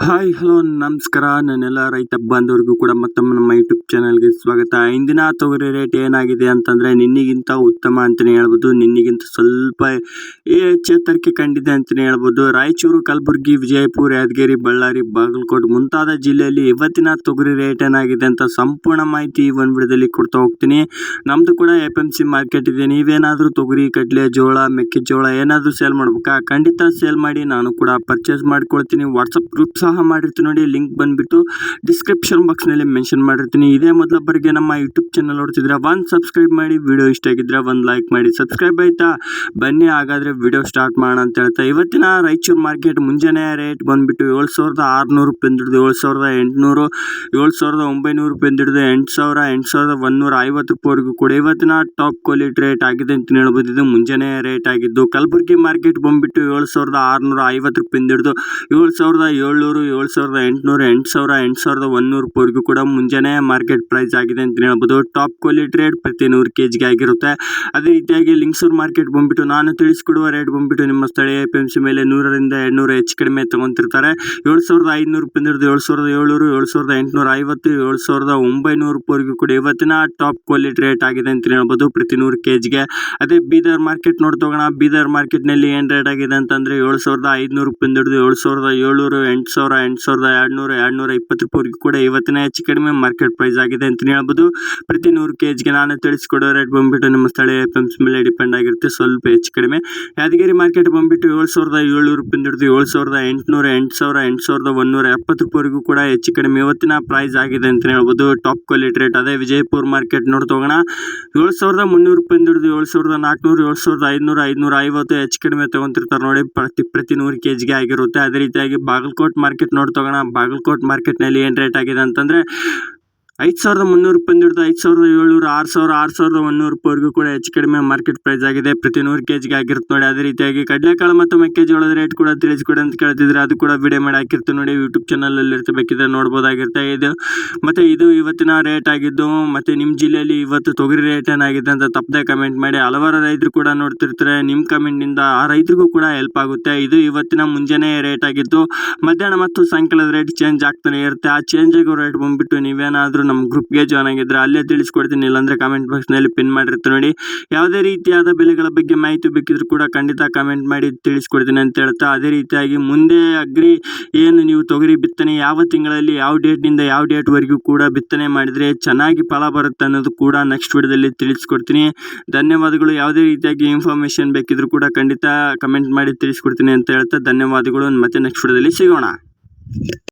Hi hello ನಮಸ್ಕಾರ. ನನ್ನೆಲ್ಲ ರೈತ ಬಾಂಧವರಿಗೂ ಕೂಡ ಮತ್ತೊಮ್ಮೆ ನಮ್ಮ ಯೂಟ್ಯೂಬ್ ಚಾನಲ್ಗೆ ಸ್ವಾಗತ. ಇಂದಿನ ತೊಗರಿ ರೇಟ್ ಏನಾಗಿದೆ ಅಂತಂದರೆ ನಿನ್ನೆಗಿಂತ ಉತ್ತಮ ಅಂತಲೇ ಹೇಳ್ಬೋದು. ನಿನ್ನೆಗಿಂತ ಸ್ವಲ್ಪ ಚೇತರಿಕೆ ಕಂಡಿದೆ ಅಂತಲೇ ಹೇಳ್ಬೋದು. ರಾಯಚೂರು, ಕಲಬುರಗಿ, ವಿಜಯಪುರ, ಯಾದಗಿರಿ, ಬಳ್ಳಾರಿ, ಬಾಗಲಕೋಟೆ ಮುಂತಾದ ಜಿಲ್ಲೆಯಲ್ಲಿ ಇವತ್ತಿನ ತೊಗರಿ ರೇಟ್ ಏನಾಗಿದೆ ಅಂತ ಸಂಪೂರ್ಣ ಮಾಹಿತಿ ಈ ಒಂದು ವಿಡಿಯೋದಲ್ಲಿ ಕೊಡ್ತಾ ಹೋಗ್ತೀನಿ. ನಮ್ಮದು ಕೂಡ FMC ಮಾರ್ಕೆಟ್ ಇದೆ. ನೀವೇನಾದರೂ ತೊಗರಿ, ಕಡಲೆ, ಜೋಳ, ಮೆಕ್ಕೆಜೋಳ ಏನಾದರೂ ಸೇಲ್ ಮಾಡ್ಬೇಕಾ? ಖಂಡಿತ ಸೇಲ್ ಮಾಡಿ, ನಾನು ಕೂಡ ಪರ್ಚೇಸ್ ಮಾಡ್ಕೊಳ್ತೀನಿ. ವಾಟ್ಸಪ್ ಗ್ರೂಪ್ ಸಹ ಮಾಡಿರ್ತೀನಿ ನೋಡಿ, ಲಿಂಕ್ ಬಂದುಬಿಟ್ಟು ಡಿಸ್ಕ್ರಿಪ್ಷನ್ ಬಾಕ್ಸ್ನಲ್ಲಿ ಮೆನ್ಷನ್ ಮಾಡಿರ್ತೀನಿ. ಇದೇ ಮೊದಲ ಬಾರಿಗೆ ನಮ್ಮ ಯೂಟ್ಯೂಬ್ ಚಾನಲ್ ನೋಡ್ತಿದ್ರೆ ಒಂದು ಸಬ್ಸ್ಕ್ರೈಬ್ ಮಾಡಿ, ವಿಡಿಯೋ ಇಷ್ಟ ಆಗಿದ್ರೆ ಒಂದು ಲೈಕ್ ಮಾಡಿ. ಸಬ್ಸ್ಕ್ರೈಬ್ ಆಯ್ತಾ? ಬನ್ನಿ ಹಾಗಾದರೆ ವಿಡಿಯೋ ಸ್ಟಾರ್ಟ್ ಮಾಡೋಣ ಅಂತ ಹೇಳ್ತಾ, ಇವತ್ತಿನ ರಾಯಚೂರು ಮಾರ್ಕೆಟ್ ಮುಂಜಾನೆ ರೇಟ್ ಬಂದುಬಿಟ್ಟು 7,600 ರೂಪಾಯಿಂದ ಹಿಡಿದು 7,800, 7,900 ರೂಪಾಯಿಂದ ಹಿಡಿದು 8,000, 8,150 ರೂಪಾಯಿವರೆಗೂ ಕೂಡ ಇವತ್ತಿನ ಟಾಪ್ ಕ್ವಾಲಿಟಿ ರೇಟ್ ಆಗಿದೆ ಅಂತ ಹೇಳ್ಬೋದು. ಇದು ಮುಂಜಾನೆ ರೇಟ್ ಆಗಿದ್ದು. ಕಲಬುರಗಿ ಮಾರ್ಕೆಟ್ ಬಂದುಬಿಟ್ಟು 7,650 ರೂಪಾಯಿಂದ ಹಿಡಿದು 7,700, 7,800, 8,000, 8,100 ರೂಪಾಯಿವರೆಗೂ ಕೂಡ ಮುಂಜಾನೆ ಮಾರ್ಕೆಟ್ ಪ್ರೈಸ್ ಆಗಿದೆ ಅಂತ ಹೇಳ್ಬೋದು. ಟಾಪ್ ಕ್ವಾಲಿಟಿ ರೇಟ್ ಪ್ರತಿ 100 kg ಆಗಿರುತ್ತೆ. ಅದೇ ರೀತಿಯಾಗಿ ಲಿಂಗಸೂರು ಮಾರ್ಕೆಟ್ ಬಂದುಬಿಟ್ಟು ನಾನು ತಿಳಿಸ್ಕೊಡುವ ರೇಟ್ ಬಂದುಬಿಟ್ಟು ನಿಮ್ಮ ಸ್ಥಳೀಯ FMC ಮೇಲೆ 100ರಿಂದ 200 ಹೆಚ್ಚು ಕಡಿಮೆ ತೊಗೊತಿರ್ತಾರೆ. 7,500 ರೂಪಾಯಿಂದ ಹಿಡಿದು 7,700, 7,850, 7,900 ರೂಪಾಯಿವರೆಗೂ ಕೂಡ ಇವತ್ತಿನ ಟಾಪ್ ಕ್ವಾಲಿಟಿ ರೇಟ್ ಆಗಿದೆ ಅಂತ ಹೇಳ್ಬೋದು ಪ್ರತಿ 100 kgಗೆ. ಅದೇ ಬೀದರ್ ಮಾರ್ಕೆಟ್ ನೋಡ್ತೋಗೋಣ. ಬೀದರ್ ಮಾರ್ಕೆಟ್ನಲ್ಲಿ ಏನು ರೇಟ್ ಆಗಿದೆ ಅಂತಂದರೆ 7,500 ರೂಪಾಯಿಂದ ಹಿಡಿದು 7,700, 8,000, 8,200, 220 ರೂಪಾಯಿವರೆಗೂ ಕೂಡ ಇವತ್ತಿನ ಹೆಚ್ಚು ಕಡಿಮೆ ಮಾರ್ಕೆಟ್ ಪ್ರೈಸ್ ಆಗಿದೆ ಅಂತ ಹೇಳ್ಬೋದು ಪ್ರತಿ 100 kgಗೆ. ನಾನು ತಿಳಿಸ್ಕೊಡೋ ರೇಟ್ ಬಂದುಬಿಟ್ಟು ನಿಮ್ಮ ಸ್ಥಳೀಯ FMC ಮೇಲೆ ಡಿಪೆಂಡ್ ಆಗಿರುತ್ತೆ, ಸ್ವಲ್ಪ ಹೆಚ್ಚು ಕಡಿಮೆ. ಯಾದಗಿರಿ ಮಾರ್ಕೆಟ್ ಬಂದುಬಿಟ್ಟು 7,700 ರೂಪಾಯಿಂದ ಹಿಡಿದು 7,800, 8,000, 8,170 ರೂಪಾಯಿವರೆಗೂ ಕೂಡ ಹೆಚ್ಚು ಕಡಿಮೆ ಇವತ್ತಿನ ಪ್ರೈಸ್ ಆಗಿದೆ ಅಂತ ಹೇಳ್ಬೋದು ಟಾಪ್ ಕ್ವಾಲಿಟಿ ರೇಟ್. ಅದೇ ವಿಜಯಪುರ ಮಾರ್ಕೆಟ್ ನೋಡ್ತೋಗೋಣ. 7,300 ರೂಪಾಯಿಂದ ಹಿಡಿದು 7,400, 7,500, 550 ಹೆಚ್ಚು ಕಡಿಮೆ ತೊಗೊತಿರ್ತಾರೆ ನೋಡಿ, ಪ್ರತಿ 100 kgಗೆ ಆಗಿರುತ್ತೆ. ಅದೇ ರೀತಿಯಾಗಿ ಬಾಗಲಕೋಟೆ ಮಾರ್ಕೆಟ್ ನೋಡ್ತೋಗೋಣ. ಬಾಗಲಕೋಟೆ ಮಾರ್ಕೆಟ್ನಲ್ಲಿ ಏನು ರೇಟ್ ಆಗಿದೆ ಅಂತಂದರೆ 5,300 ರೂಪಾಯಿಂದ ಹಿಡಿದು 5,700, 6,000, 6,100 ರೂಪಾಯಿವರೆಗೂ ಕೂಡ ಹೆಚ್ಚು ಕಡಿಮೆ ಮಾರ್ಕೆಟ್ ಪ್ರೈಸ್ ಆಗಿದೆ ಪ್ರತಿ 100 kgಗೆ ಆಗಿರುತ್ತೆ ನೋಡಿ. ಅದೇ ರೀತಿಯಾಗಿ ಕಡಲೆಕಾಳು ಮತ್ತು ಮೆಕ್ಕೆಜೋಳದ ರೇಟ್ ಕೂಡ ತಿಳಿಸ್ಕೊಡಿ ಅಂತ ಕೇಳ್ತಿದ್ರೆ ಅದು ಕೂಡ ವಿಡಿಯೋ ಮಾಡಿ ಹಾಕಿರ್ತೀವಿ ನೋಡಿ, ಯೂಟ್ಯೂಬ್ ಚಾನಲಲ್ಲಿ ಇರ್ತಿಬೇಕಿದ್ರೆ ನೋಡ್ಬೋದಾಗಿರುತ್ತೆ. ಇದು ಇವತ್ತಿನ ರೇಟ್ ಆಗಿದ್ದು. ಮತ್ತು ನಿಮ್ಮ ಜಿಲ್ಲೆಯಲ್ಲಿ ಇವತ್ತು ತೊಗರಿ ರೇಟ್ ಏನಾಗಿದೆ ಅಂತ ತಪ್ಪದೆ ಕಮೆಂಟ್ ಮಾಡಿ. ಹಲವಾರು ರೈತರು ಕೂಡ ನೋಡ್ತಿರ್ತಾರೆ, ನಿಮ್ಮ ಕಮೆಂಟ್ನಿಂದ ಆ ರೈತರಿಗೂ ಕೂಡ ಹೆಲ್ಪ್ ಆಗುತ್ತೆ. ಇದು ಇವತ್ತಿನ ಮುಂಜಾನೆ ರೇಟ್ ಆಗಿದ್ದು. ಮಧ್ಯಾಹ್ನ ಮತ್ತು ಸಾಯಂಕಾಲದ ರೇಟ್ ಚೇಂಜ್ ಆಗ್ತಾನೆ ಇರುತ್ತೆ. ಆ ಚೇಂಜ್ ಆಗೋ ರೇಟ್ ಬಂದುಬಿಟ್ಟು ನೀವೇನಾದರೂ ನಮ್ಮ ಗ್ರೂಪ್ಗೆ ಜಾಯ್ನ್ ಆಗಿದ್ರೆ ಅಲ್ಲೇ ತಿಳಿಸ್ಕೊಡ್ತೀನಿ, ಇಲ್ಲಾಂದರೆ ಕಮೆಂಟ್ ಬಾಕ್ಸ್ನಲ್ಲಿ ಪಿನ್ ಮಾಡಿರ್ತೀನಿ ನೋಡಿ. ಯಾವುದೇ ರೀತಿಯಾದ ಬೆಲೆಗಳ ಬಗ್ಗೆ ಮಾಹಿತಿ ಬೇಕಿದ್ರು ಕೂಡ ಖಂಡಿತ ಕಮೆಂಟ್ ಮಾಡಿ ತಿಳಿಸ್ಕೊಡ್ತೀನಿ ಅಂತ ಹೇಳ್ತಾ, ಅದೇ ರೀತಿಯಾಗಿ ಮುಂದೆ ಅಗ್ರಿ ಏನು ನೀವು ತೊಗರಿ ಬಿತ್ತನೆ ಯಾವ ತಿಂಗಳಲ್ಲಿ ಯಾವ ಡೇಟ್ನಿಂದ ಯಾವ ಡೇಟ್ವರೆಗೂ ಕೂಡ ಬಿತ್ತನೆ ಮಾಡಿದರೆ ಚೆನ್ನಾಗಿ ಫಲ ಬರುತ್ತೆ ಅನ್ನೋದು ಕೂಡ ನೆಕ್ಸ್ಟ್ ವಿಡಿಯೋದಲ್ಲಿ ತಿಳಿಸ್ಕೊಡ್ತೀನಿ. ಧನ್ಯವಾದಗಳು. ಯಾವುದೇ ರೀತಿಯಾಗಿ ಇನ್ಫಾರ್ಮೇಷನ್ ಬೇಕಿದ್ರು ಕೂಡ ಖಂಡಿತ ಕಮೆಂಟ್ ಮಾಡಿ ತಿಳಿಸ್ಕೊಡ್ತೀನಿ ಅಂತ ಹೇಳ್ತಾ ಧನ್ಯವಾದಗಳು. ಮತ್ತೆ ನೆಕ್ಸ್ಟ್ ವಿಡಿಯೋದಲ್ಲಿ ಸಿಗೋಣ.